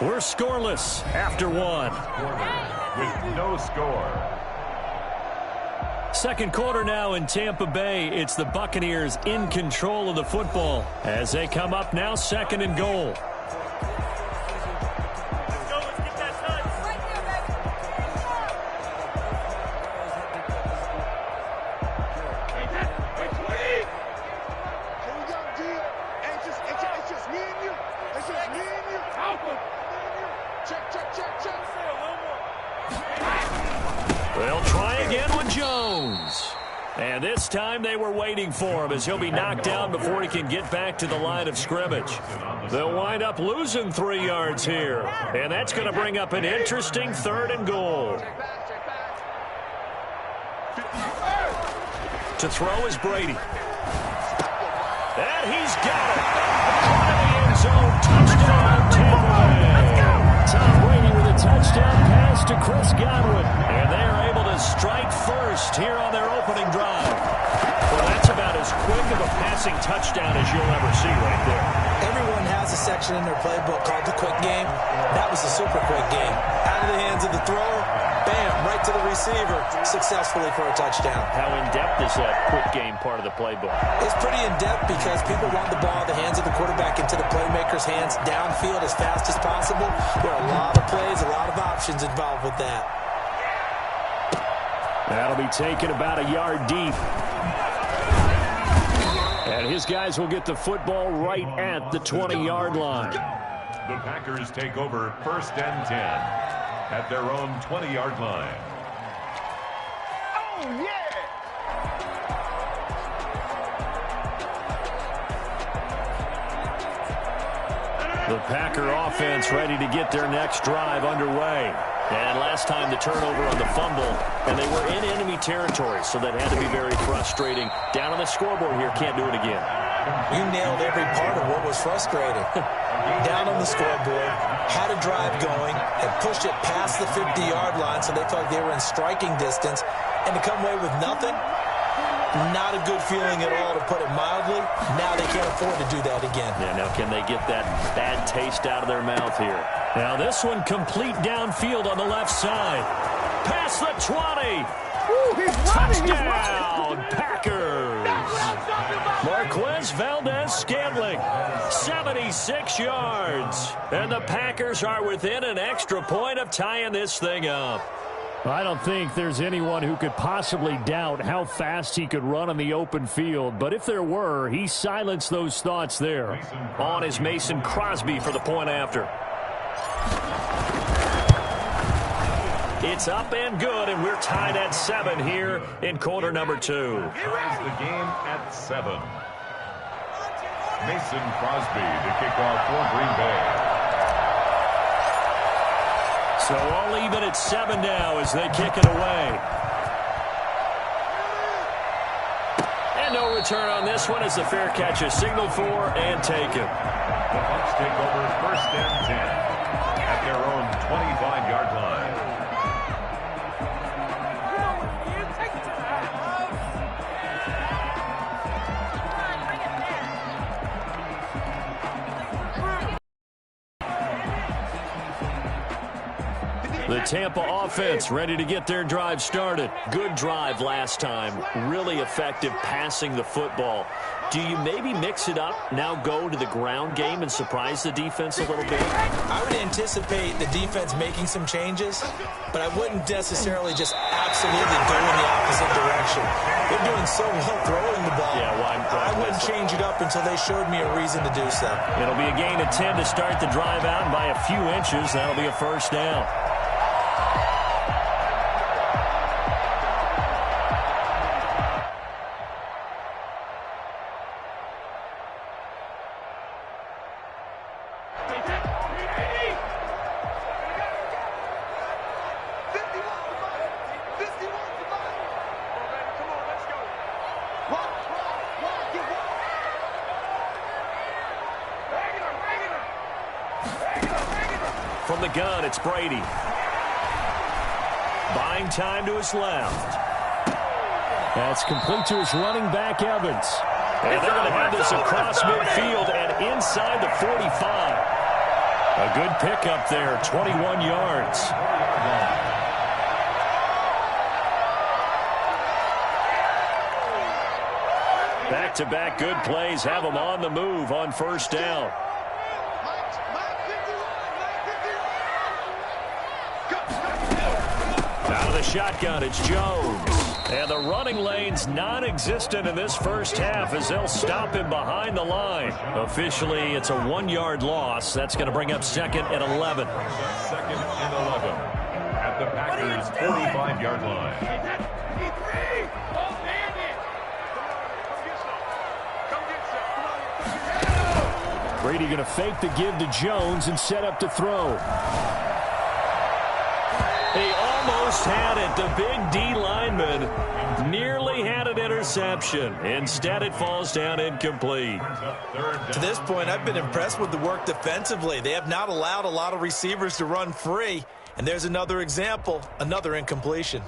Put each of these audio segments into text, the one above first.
We're scoreless after one. With no score. Second quarter now in Tampa Bay. It's the Buccaneers in control of the football as they come up now second and goal. They'll try again with Jones. And this time they were waiting for him as he'll be knocked down before he can get back to the line of scrimmage. They'll wind up losing 3 yards here. And that's going to bring up an interesting third and goal. To throw is Brady. And he's got it. Caught in the end zone. Touchdown, Tampa Bay. Tom Brady with a touchdown pass to Chris Godwin. And they are able to strike first here on their opening drive. Well, that's about as quick of a passing touchdown as you'll ever see right there. Everyone has a section in their playbook called the quick game. That was a super quick game. Out of the hands of the thrower, bam, right to the receiver, successfully for a touchdown. How in-depth is that quick game part of the playbook? It's pretty in-depth because people want the ball in the hands of the quarterback into the playmaker's hands downfield as fast as possible. There are a lot of plays, a lot of options involved with that. That'll be taken about a yard deep. And his guys will get the football right at the 20-yard line. The Packers take over 1st and 10 at their own 20-yard line. Oh, yeah! The Packer offense ready to get their next drive underway. And last time the turnover on the fumble, and they were in enemy territory, so that had to be very frustrating. Down on the scoreboard here, can't do it again. You nailed every part of what was frustrating. Down on the scoreboard, had a drive going, and pushed it past the 50-yard line so they felt like they were in striking distance, and to come away with nothing, not a good feeling at all, to put it mildly. Now they can't afford to do that again. Yeah, now can they get that bad taste out of their mouth here? Now this one complete downfield on the left side. Past the 20. Ooh, Touchdown, Packers. Marquez Valdez-Scantling, 76 yards. And the Packers are within an extra point of tying this thing up. I don't think there's anyone who could possibly doubt how fast he could run on the open field. But if there were, he silenced those thoughts there. On is Mason Crosby for the point after. It's up and good, and we're tied at 7 here in quarter number 2. Ties the game at 7. Mason Crosby to kick off for Green Bay. So all even at 7 now as they kick it away. And no return on this one as the fair catch is signaled for and taken. The Bucs take over 1st and 10 at their own 25-yard line. The Tampa offense ready to get their drive started. Good drive last time. Really effective passing the football. Do you maybe mix it up, now go to the ground game and surprise the defense a little bit? I would anticipate the defense making some changes, but I wouldn't necessarily just absolutely go in the opposite direction. They're doing so well throwing the ball. Yeah, I wouldn't change it up until they showed me a reason to do so. It'll be a gain of 10 to start the drive out, and by a few inches, that'll be a first down. From the gun, it's Brady. Buying time to his left. That's complete to his running back, Evans. And they're going to have this across midfield and inside the 45. A good pickup there, 21 yards. Back-to-back good plays have them on the move on first down. Out of the shotgun, it's Jones. And the running lane's non-existent in this first half as they'll stop him behind the line. Officially, it's a 1-yard loss. That's going to bring up 2nd and 11. 2nd and 11 at the Packers' 45-yard line. Brady going to fake the give to Jones and set up to throw. He almost had it. The big D lineman nearly had an interception. Instead, it falls down incomplete. To this point, I've been impressed with the work defensively. They have not allowed a lot of receivers to run free. And there's another example, another incompletion.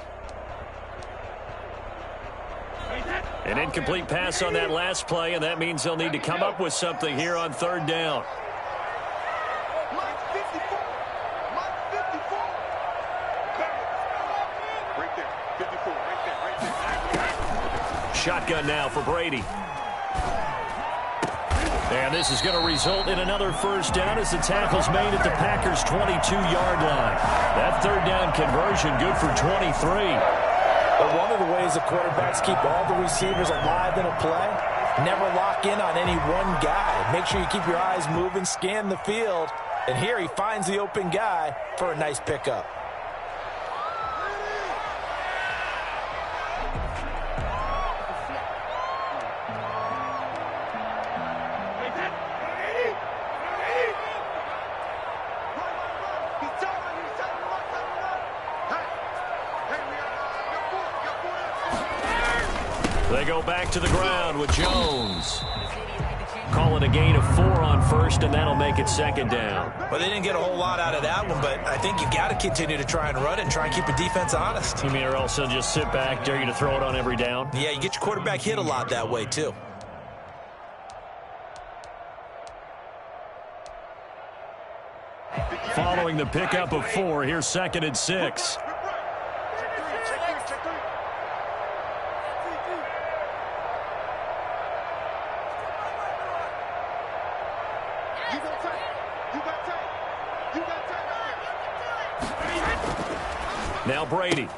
An incomplete pass on that last play, and that means they'll need to come up with something here on 3rd down. Shotgun now for Brady. And this is going to result in another first down as the tackle's made at the Packers' 22-yard line. That 3rd down conversion good for 23. But one of the ways the quarterbacks keep all the receivers alive in a play, never lock in on any one guy. Make sure you keep your eyes moving, scan the field. And here he finds the open guy for a nice pickup. They go back to the ground with Jones. Call it a gain of 4 on first, and that'll make it 2nd down. Well, they didn't get a whole lot out of that one, but I think you got to continue to try and run it and try and keep the defense honest. You mean or else they'll just sit back, dare you to throw it on every down? Yeah, you get your quarterback hit a lot that way, too. Following the pickup of 4, here's 2nd and 6. Now Brady.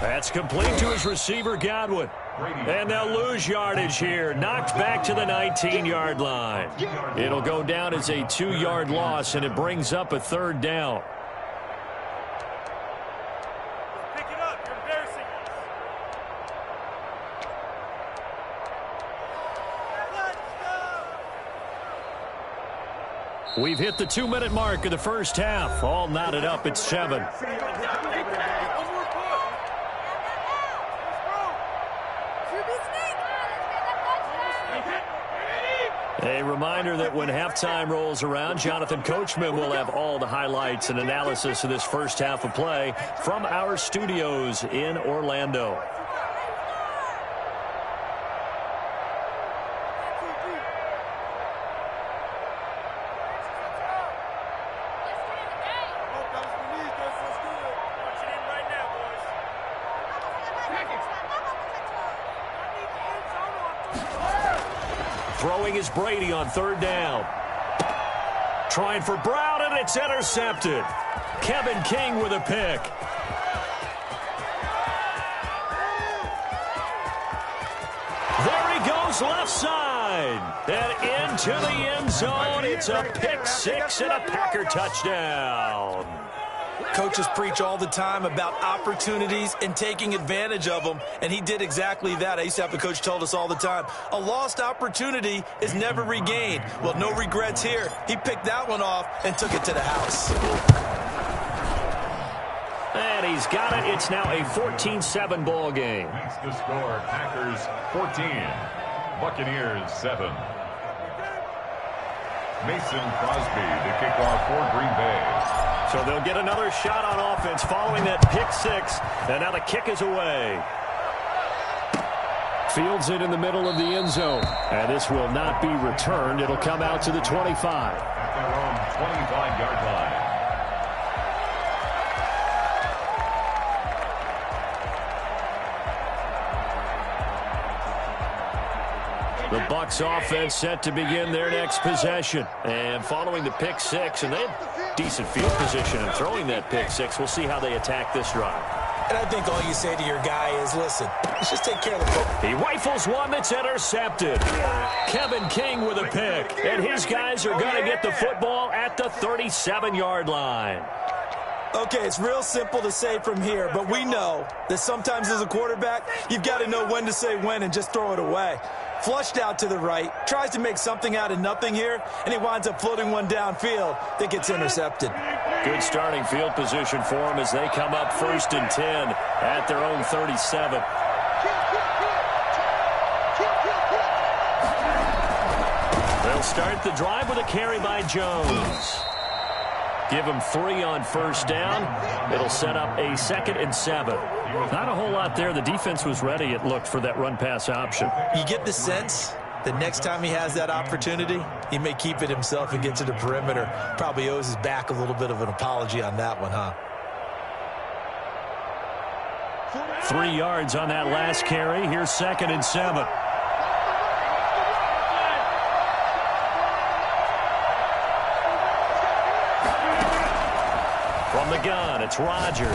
That's complete to his receiver, Godwin. And they'll lose yardage here. Knocked back to the 19-yard line. It'll go down as a 2-yard loss, and it brings up a 3rd down. Pick it up. You're embarrassing us. We've hit the 2-minute mark of the first half. All knotted up at 7. A reminder that when halftime rolls around, Jonathan Coachman will have all the highlights and analysis of this first half of play from our studios in Orlando. Throwing is Brady on 3rd down. Trying for Brown, and it's intercepted. Kevin King with a pick. There he goes, left side. And into the end zone. It's a pick 6 and a Packer touchdown. Coaches preach all the time about opportunities and taking advantage of them, and he did exactly that. I used to have a coach told us all the time, a lost opportunity is never regained. Well, no regrets here. He picked that one off and took it to the house. And he's got it. It's now a 14-7 ball game. Makes the score Packers 14, Buccaneers 7. Mason Crosby to kick off for Green Bay. So they'll get another shot on offense following that pick 6, and now the kick is away. Fields it in the middle of the end zone, and this will not be returned. It'll come out to the 25. At their own 25-yard line. The Bucs offense set to begin their next possession. And following the pick six, and they had decent field position in throwing that pick six. We'll see how they attack this drive. And I think all you say to your guy is, listen, let's just take care of the football. He rifles one that's intercepted. Kevin King with a pick. And his guys are going to get the football at the 37-yard line. Okay, it's real simple to say from here, but we know that sometimes as a quarterback, you've got to know when to say when and just throw it away. Flushed out to the right, tries to make something out of nothing here, and he winds up floating one downfield that gets intercepted. Good starting field position for them as they come up 1st and 10 at their own 37. They'll start the drive with a carry by Jones. Give him 3 on 1st down. It'll set up a 2nd and 7. Not a whole lot there. The defense was ready, it looked, for that run-pass option. You get the sense that next time he has that opportunity, he may keep it himself and get to the perimeter. Probably owes his back a little bit of an apology on that one, huh? 3 yards on that last carry. Here's 2nd and 7. From the gun, it's Rodgers.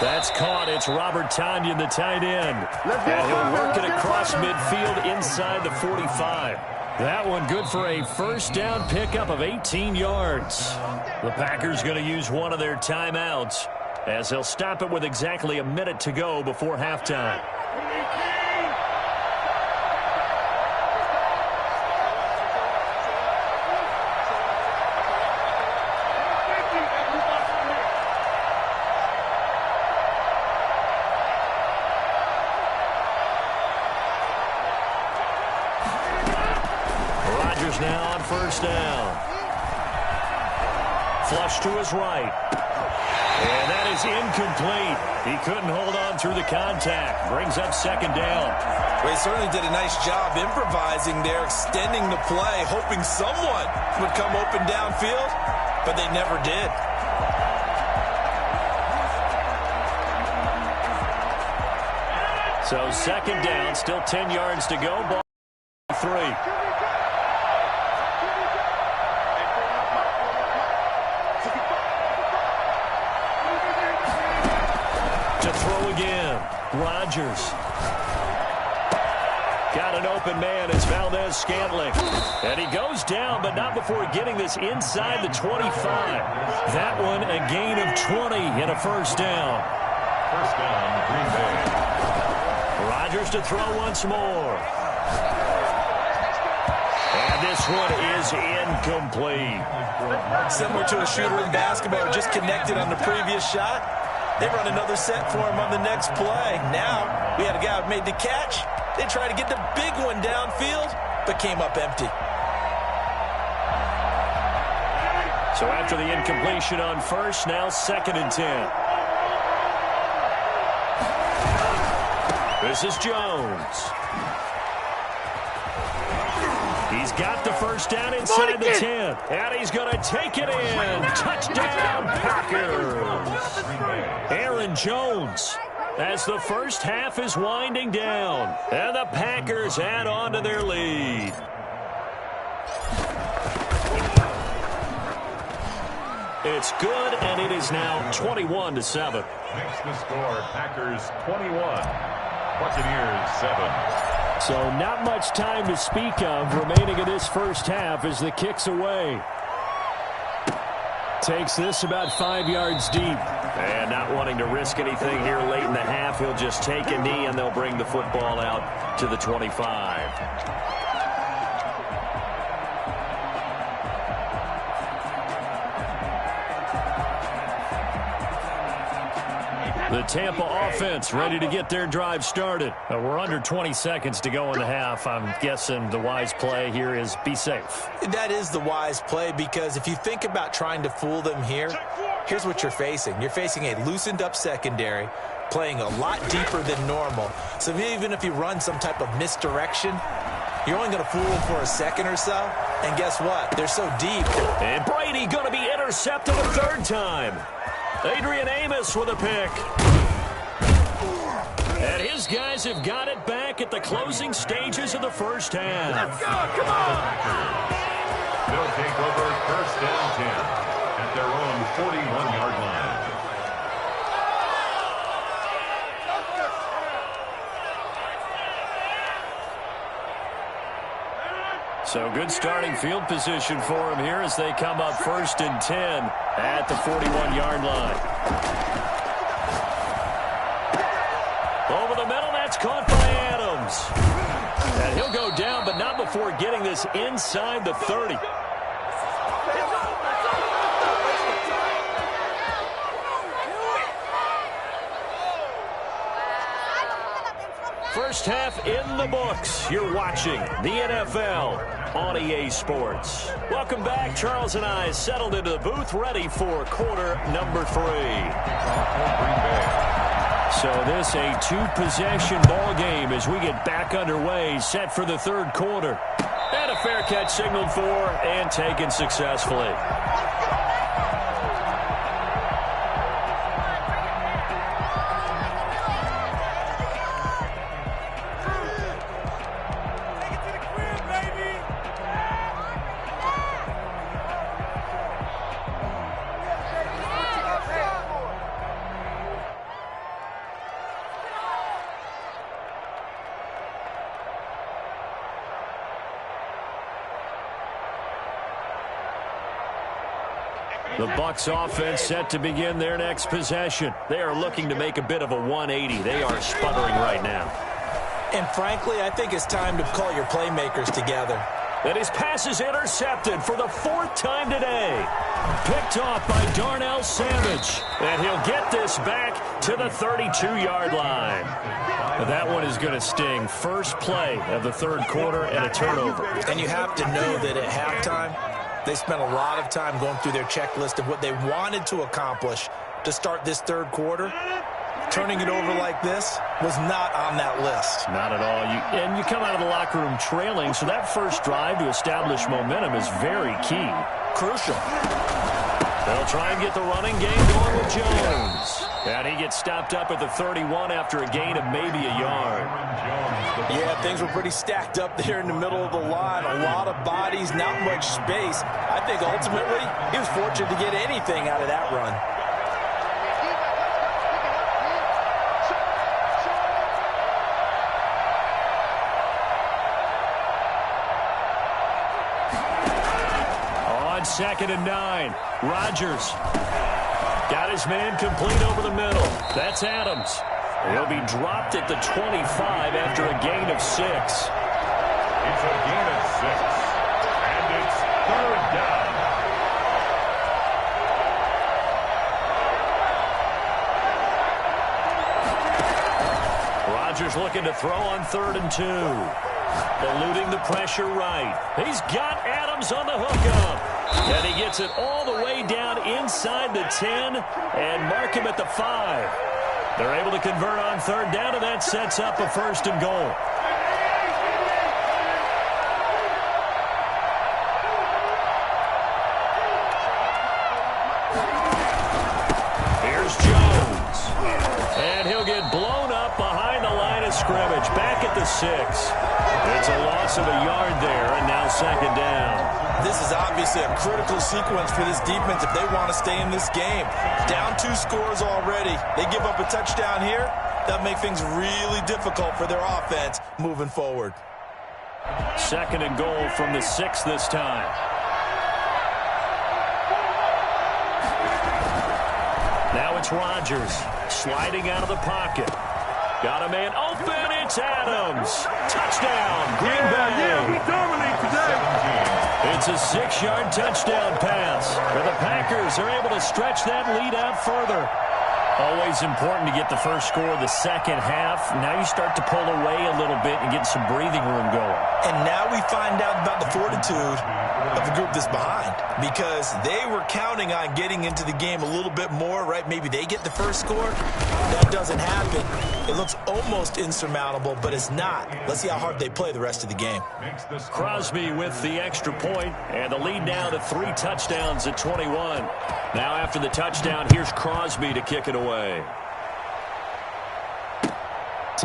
That's caught. It's Robert Tonyan, the tight end. And he'll work it across midfield inside the 45. That one good for a 1st down pickup of 18 yards. The Packers going to use one of their timeouts as they'll stop it with exactly a minute to go before halftime. Now on 1st down. Flush to his right. And that is incomplete. He couldn't hold on through the contact. Brings up 2nd down. Well, he certainly did a nice job improvising there, extending the play, hoping someone would come open downfield, but they never did. So 2nd down, still 10 yards to go. Ball 3. To throw again. Rodgers. Got an open man. It's Valdez-Scantling. And he goes down, but not before getting this inside the 25. That one a gain of 20 and a 1st down. 1st down, Green Bay. Rodgers to throw once more. And this one is incomplete. Similar to a shooter in basketball, just connected on the previous shot. They run another set for him on the next play. Now, we had a guy who made the catch. They tried to get the big one downfield, but came up empty. So after the incompletion on 1st, now 2nd and 10. This is Jones. He's got the 1st down inside the 10. And he's going to take it in. Touchdown, Packers. Aaron Jones as the 1st half is winding down. And the Packers add on to their lead. It's good, and it is now 21-7. Makes the score, Packers 21, Buccaneers 7. So not much time to speak of remaining in this 1st half as the kick's away. Takes this about 5 yards deep. And not wanting to risk anything here late in the half, he'll just take a knee and they'll bring the football out to the 25. The Tampa offense ready to get their drive started. We're under 20 seconds to go in the half. I'm guessing the wise play here is be safe. That is the wise play, because if you think about trying to fool them here, here's what you're facing. You're facing a loosened up secondary, playing a lot deeper than normal. So even if you run some type of misdirection, you're only going to fool them for a second or so. And guess what? They're so deep. And Brady going to be intercepted a 3rd time. Adrian Amos with a pick. And his guys have got it back at the closing stages of the first half. Let's go, come on! They'll take over first and 10 at their own 41-yard line. So good starting field position for him here as they come up first and 10 at the 41-yard line. Over the middle, that's caught by Adams. And he'll go down, but not before getting this inside the 30. First half in the books. You're watching the NFL on EA Sports. Welcome back. Charles and I settled into the booth, ready for quarter number 3. So this a two-possession ball game as we get back underway, set for the third quarter. And a fair catch signaled for and taken successfully. The Bucs offense set to begin their next possession. They are looking to make a bit of a 180. They are sputtering right now. And frankly, I think it's time to call your playmakers together. And his pass is intercepted for the 4th time today. Picked off by Darnell Savage. And he'll get this back to the 32-yard line. That one is going to sting. First play of the third quarter and a turnover. And you have to know that at halftime, they spent a lot of time going through their checklist of what they wanted to accomplish to start this third quarter. Turning it over like this was not on that list. Not at all. And you come out of the locker room trailing, so that first drive to establish momentum is very key. Crucial. They'll try and get the running game going with Jones. And he gets stopped up at the 31 after a gain of maybe a yard. Yeah, things were pretty stacked up there in the middle of the line. A lot of bodies, not much space. I think ultimately he was fortunate to get anything out of that run. On 2nd and 9, Rodgers got his man complete over the middle. That's Adams. He'll be dropped at the 25 after a gain of 6. It's a gain of 6, and it's third down. Rodgers looking to throw on 3rd and 2. Eluding the pressure right. He's got Adams on the hookup. And he gets it all the way down inside the 10 and mark him at the 5. They're able to convert on 3rd down, and that sets up a 1st and goal. Here's Jones. And he'll get blown up behind the line of scrimmage. Back at the 6. It's a loss of a yard there, and now 2nd down. This is obviously a critical sequence for this defense if they want to stay in this game. Down 2 scores already. They give up a touchdown here. That'll make things really difficult for their offense moving forward. 2nd and goal from the 6 this time. Now it's Rodgers sliding out of the pocket. Got a man open. It's Adams. Touchdown, Green Bay. Yeah, we dominate today. It's a 6-yard touchdown pass. And the Packers are able to stretch that lead out further. Always important to get the first score of the second half. Now you start to pull away a little bit and get some breathing room going. And now we find out about the fortitude of the group that's behind, because they were counting on getting into the game a little bit more, right? Maybe they get the first score. That doesn't happen. It looks almost insurmountable, but it's not. Let's see how hard they play the rest of the game. Crosby with the extra point, and the lead now to 3 touchdowns at 21. Now after the touchdown, here's Crosby to kick it away.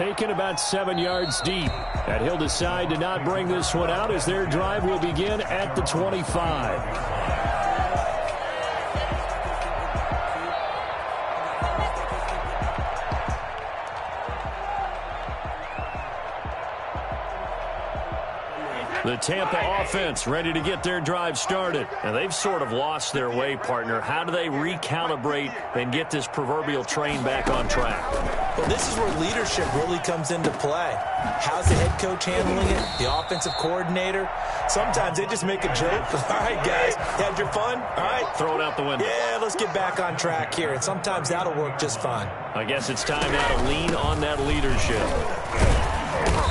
taken about 7 yards deep. And he'll decide to not bring this one out as their drive will begin at the 25. The Tampa offense ready to get their drive started. And they've sort of lost their way, partner. How do they recalibrate and get this proverbial train back on track? Well, this is where leadership really comes into play. How's the head coach handling it? The offensive coordinator? Sometimes they just make a joke. All right, guys, you had your fun? All right. Throw it out the window. Yeah, let's get back on track here. And sometimes that'll work just fine. I guess it's time now to lean on that leadership.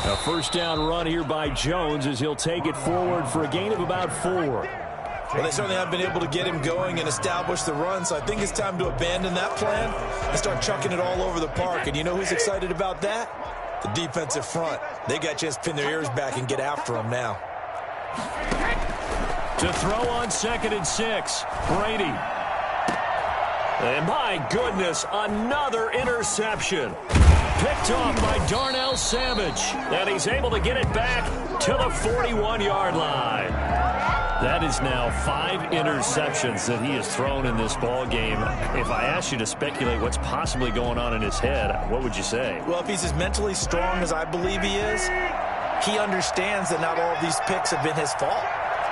A first down run here by Jones as he'll take it forward for a gain of about 4. Well, they certainly haven't been able to get him going and establish the run, so I think it's time to abandon that plan and start chucking it all over the park. And you know who's excited about that? The defensive front. They got to just pin their ears back and get after him now. To throw on 2nd and 6, Brady. And my goodness, another interception. Picked off by Darnell Savage. And he's able to get it back to the 41-yard line. That is now 5 interceptions that he has thrown in this ball game. If I asked you to speculate what's possibly going on in his head, what would you say? Well, if he's as mentally strong as I believe he is, he understands that not all of these picks have been his fault.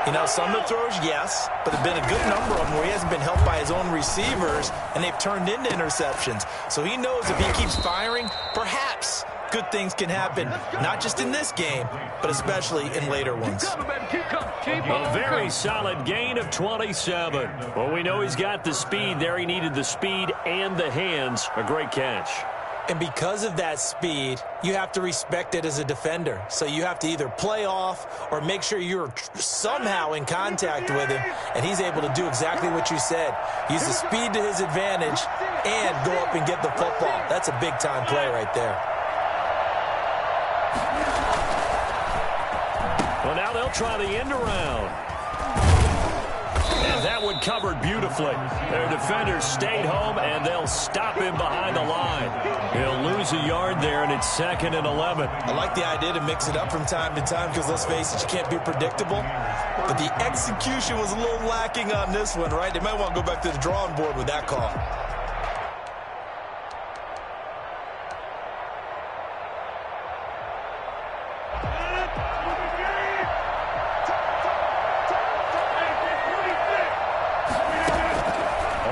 You know, some of the throws, yes, but there have been a good number of them where he hasn't been helped by his own receivers, and they've turned into interceptions. So he knows if he keeps firing, perhaps good things can happen, not just in this game, but especially in later ones. A very solid gain of 27. Well, we know he's got the speed there. He needed the speed and the hands. A great catch. And because of that speed, you have to respect it as a defender. So you have to either play off or make sure you're somehow in contact with him, and he's able to do exactly what you said. Use the speed to his advantage and go up and get the football. That's a big-time play right there. Well, now they'll try the end around. And that one covered beautifully. Their defenders stayed home, and they'll stop him behind the line. He'll lose a yard there, and it's 2nd and 11. I like the idea to mix it up from time to time because, let's face it, you can't be predictable. But the execution was a little lacking on this one, right? They might want to go back to the drawing board with that call.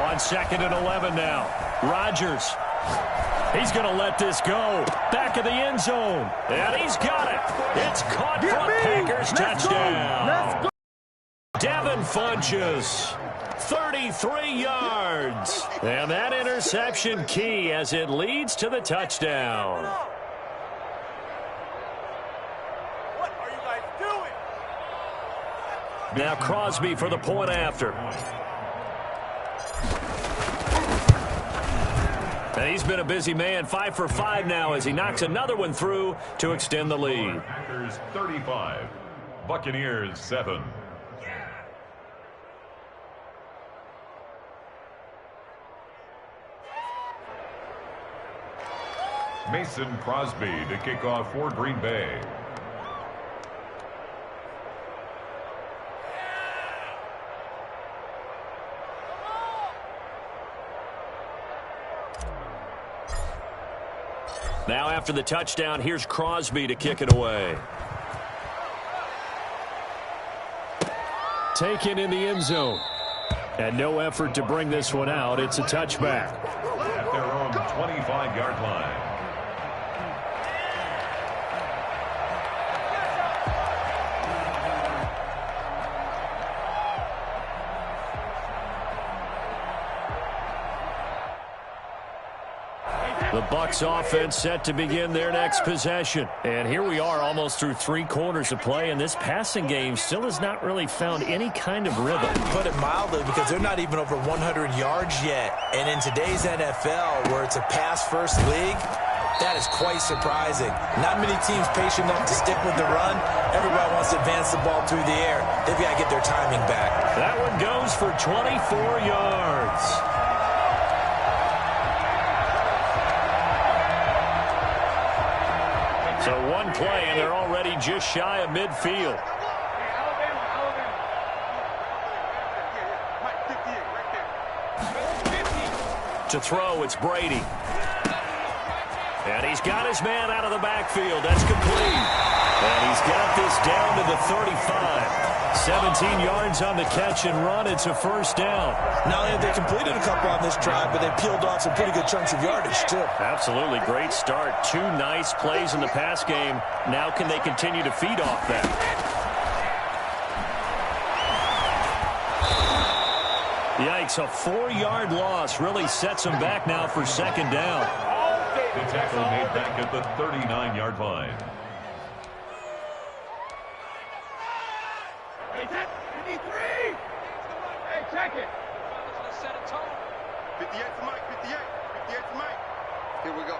On 2nd and 11 now. Rodgers. He's going to let this go. Back of the end zone. And he's got it. It's caught for a Packers touchdown. Devin Funchess. 33 yards. And that interception key as it leads to the touchdown. What are you guys doing? Now Crosby for the point after. And he's been a busy man, 5 for 5 now as he knocks another one through to extend the lead. Packers 35, Buccaneers 7. Mason Crosby to kick off for Green Bay. Now after the touchdown, here's Crosby to kick it away. Taken in the end zone. And no effort to bring this one out. It's a touchback. At their own 25-yard line. The Bucs offense set to begin their next possession. And here we are almost through 3 quarters of play, and this passing game still has not really found any kind of rhythm. Put it mildly, because they're not even over 100 yards yet. And in today's NFL, where it's a pass-first league, that is quite surprising. Not many teams patient enough to stick with the run. Everybody wants to advance the ball through the air. They've got to get their timing back. That one goes for 24 yards. So one play, and they're already just shy of midfield. To throw, it's Brady. And he's got his man out of the backfield. That's complete. And he's got this down to the 35. 17 yards on the catch and run. It's a first down. Not only have they completed a couple on this drive, but they peeled off some pretty good chunks of yardage, too. Absolutely. Great start. 2 nice plays in the pass game. Now can they continue to feed off that? Yikes, a 4-yard loss really sets them back now for second down. The tackle made back at the 39-yard line. Hey, 53! Hey, check it! Let's set a tone. 58 for Mike, 58. 58 for Mike. Here we go.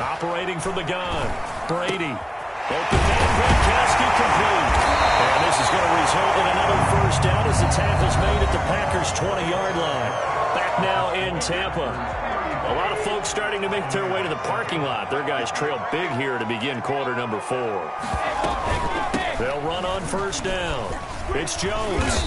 Operating from the gun, Brady. Open man, Gronkowski complete. And this is going to result in another first down as the tackle's made at the Packers' 20-yard line. Back now in Tampa. A lot of folks starting to make their way to the parking lot. Their guys trail big here to begin quarter number 4. They'll run on first down. It's Jones.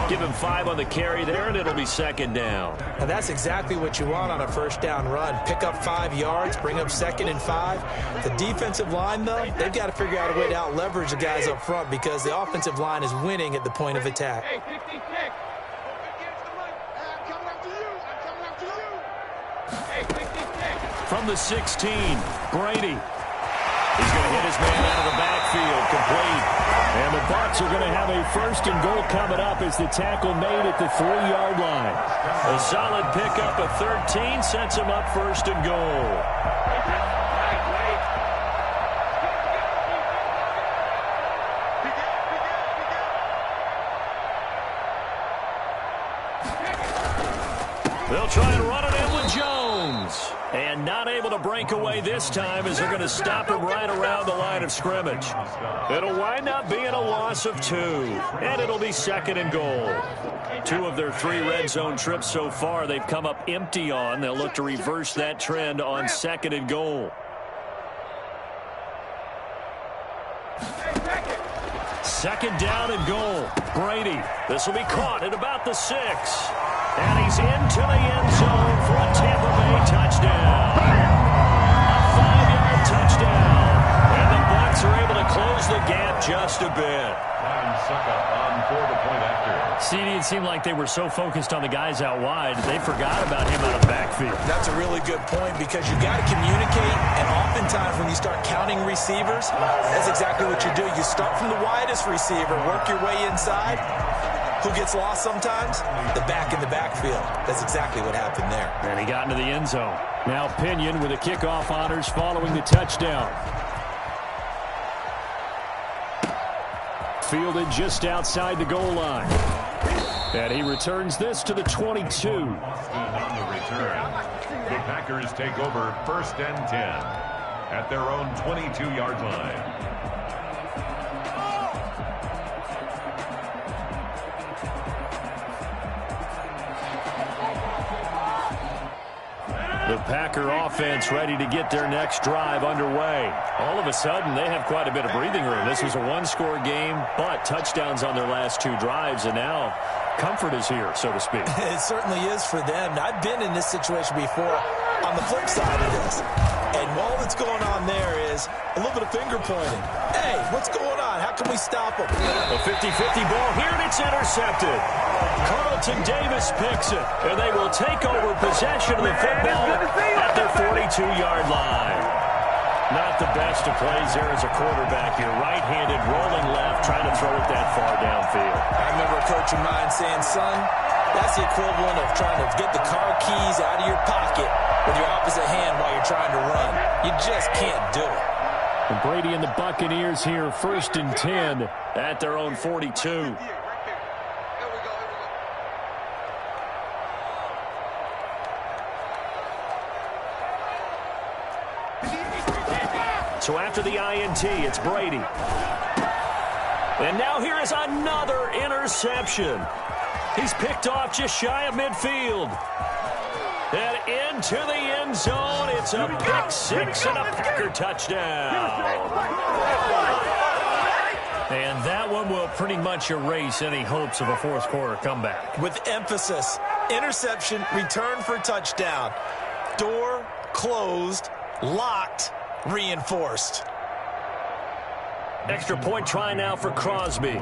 Give him 5 on the carry there, and it'll be second down. And that's exactly what you want on a first down run. Pick up 5 yards, bring up second and 5. The defensive line, though, they've got to figure out a way to out-leverage the guys up front because the offensive line is winning at the point of attack. Hey, 56. I'm coming after you. I'm coming after you. Hey, 56. From the 16, Brady. He's going to hit his man out of the backfield, complete. And the Bucs are going to have a first and goal coming up as the tackle made at the 3-yard line. A solid pickup of 13 sets him up first and goal. They'll try and run it in with Jones. And not able to break away this time as they're going to stop him right around the line of scrimmage. It'll wind up being a loss of 2. And it'll be second and goal. 2 of their 3 red zone trips so far they've come up empty on. They'll look to reverse that trend on second and goal. Second down and goal. Brady. This will be caught at about the 6. And he's into the end zone for a Tampa Bay touchdown. A 5-yard touchdown. And the Bucs are able to close the gap just a bit. On for the point after. CD, it seemed like they were so focused on the guys out wide, they forgot about him out of the backfield. That's a really good point because you got to communicate, and oftentimes when you start counting receivers, that's exactly what you do. You start from the widest receiver, work your way inside. Who gets lost sometimes? The back in the backfield. That's exactly what happened there. And he got into the end zone. Now Pinion with the kickoff honors following the touchdown. Fielded just outside the goal line. And he returns this to the 22. On the return, the Packers take over first and 10 at their own 22-yard line. The Packer offense ready to get their next drive underway. All of a sudden, they have quite a bit of breathing room. This was a 1-score game, but touchdowns on their last 2 drives, and now comfort is here, so to speak. It certainly is for them. I've been in this situation before on the flip side of this. And all that's going on there is a little bit of finger pointing. Hey, what's going on? How can we stop them? A 50-50 ball here, and it's intercepted. Carlton Davis picks it, and they will take over possession of the football at their 42-yard line. Not the best of plays there as a quarterback here. Right-handed, rolling left, trying to throw it that far downfield. I remember a coach of mine saying, son, that's the equivalent of trying to get the car keys out of your pocket with your opposite hand while you're trying to run. You just can't do it. And Brady and the Buccaneers here, first and 10 at their own 42. So after the INT, it's Brady. And now here is another interception. He's picked off just shy of midfield. And into the end zone. It's a pick six and a Packer touchdown. And that one will pretty much erase any hopes of a fourth quarter comeback. With emphasis, interception, return for touchdown. Door closed, locked, reinforced. Extra point try now for Crosby.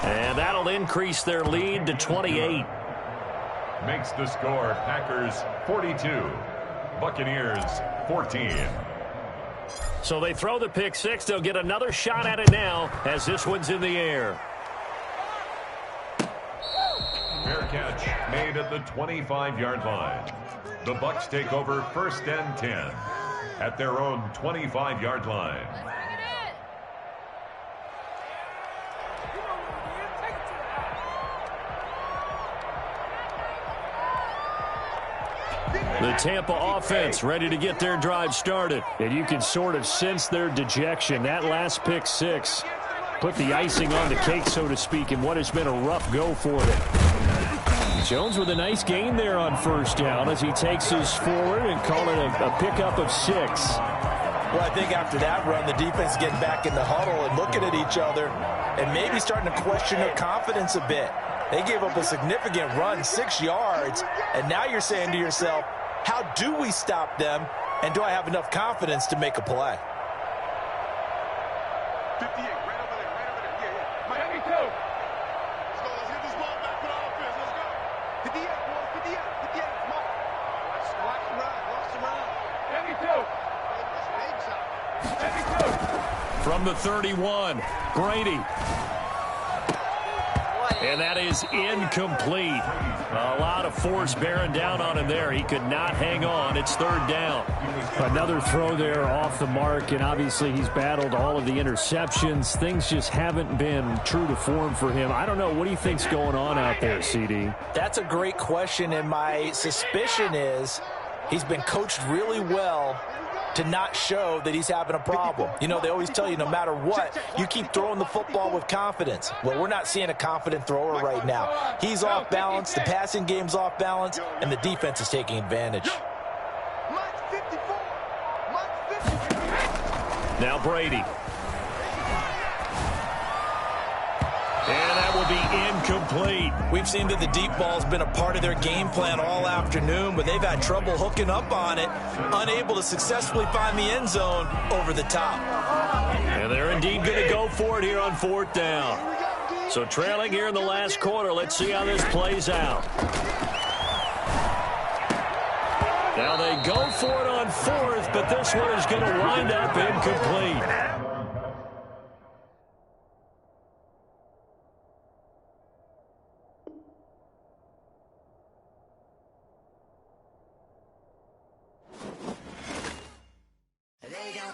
And that'll increase their lead to 28. Makes the score Packers 42, Buccaneers 14. So they throw the pick six. They'll get another shot at it now as this one's in the air. Fair catch made at the 25-yard line. The Bucs take over 1st and 10 at their own 25-yard line. The Tampa offense ready to get their drive started. And you can sort of sense their dejection. That last pick six put the icing on the cake, so to speak, in what has been a rough go for them. Jones with a nice gain there on first down as he takes us forward and call it a pickup of 6. Well, I think after that run, the defense getting back in the huddle and looking at each other and maybe starting to question their confidence a bit. They gave up a significant run, 6 yards, and now you're saying to yourself, how do we stop them, and do I have enough confidence to make a play? 58, right over there, yeah. Miami 2. Let's go, let's hit this ball back for the offense, let's go. 58, boys, 58, come on. Watch the run. Miami 2. From the 31, Brady. And that is incomplete. A lot of force bearing down on him there. He could not hang on. It's 3rd down. Another throw there off the mark, and obviously he's battled all of the interceptions. Things just haven't been true to form for him. I don't know. What do you think's going on out there, CD? That's a great question, and my suspicion is he's been coached really well to not show that he's having a problem. You know, they always tell you no matter what, you keep throwing the football with confidence. Well, we're not seeing a confident thrower right now. He's off balance, the passing game's off balance, and the defense is taking advantage. Now Brady. And that will be incomplete. We've seen that the deep ball's been a part of their game plan all afternoon, but they've had trouble hooking up on it, unable to successfully find the end zone over the top. And they're indeed going to go for it here on 4th down. So trailing here in the last quarter, let's see how this plays out. Now they go for it on 4th, but this one is going to wind up incomplete.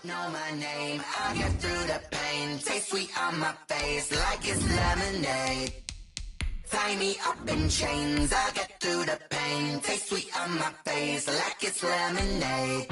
Know my name, I get through the pain. Taste sweet on my face like it's lemonade. Tie me up in chains, I get through the pain. Taste sweet on my face like it's lemonade.